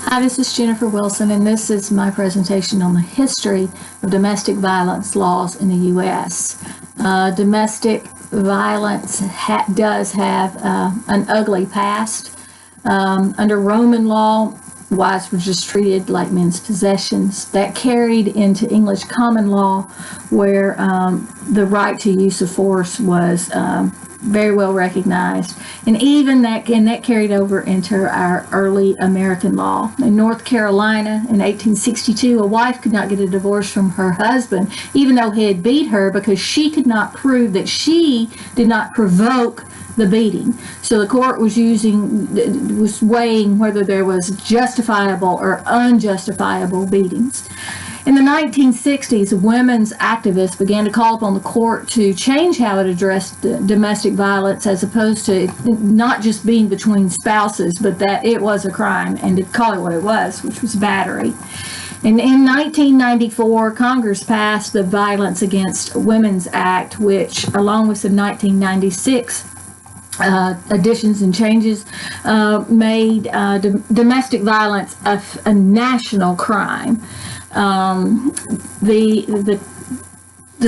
Hi, this is Jennifer Wilson, and this is my presentation on the history of domestic violence laws in the U.S. Domestic violence does have an ugly past. Under Roman law, wives were just treated like men's possessions. That carried into English common law, where the right to use of force was very well recognized, and even that carried over into our early American law. In North Carolina in 1862, a wife could not get a divorce from her husband, even though he had beat her, because she could not prove that she did not provoke the beating. So the court was weighing whether there was justifiable or unjustifiable beatings. In the 1960s, women's activists began to call upon the court to change how it addressed domestic violence, as opposed to not just being between spouses, but that it was a crime, and to call it what it was, which was battery. And in 1994, Congress passed the Violence Against Women's Act, which, along with some 1996 additions and changes, made domestic violence a national crime. The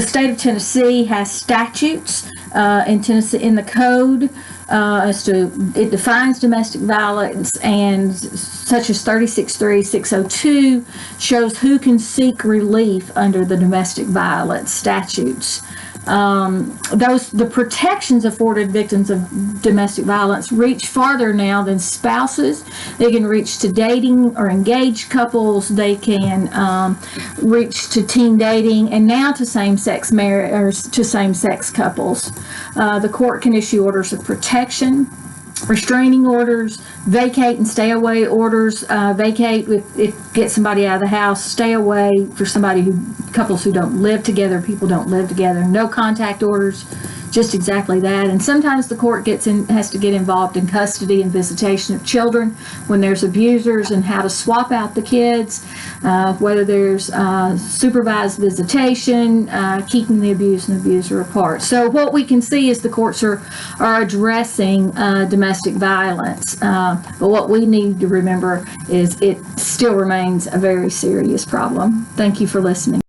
state of Tennessee has statutes in the code as to, it defines domestic violence, and such as 363602 shows who can seek relief under the domestic violence statutes. The protections afforded victims of domestic violence reach farther now than spouses. They can reach to dating or engaged couples. They can reach to teen dating, and now to same-sex marriage or to same-sex couples. The court can issue orders of protection, restraining orders, vacate and stay away orders. Vacate if get somebody out of the house. Stay away for couples who don't live together, people don't live together. No contact orders, just exactly that. And sometimes the court has to get involved in custody and visitation of children when there's abusers, and how to swap out the kids, whether there's supervised visitation, keeping the abused and abuser apart. So what we can see is the courts are addressing domestic violence, but what we need to remember is it still remains a very serious problem. Thank you for listening.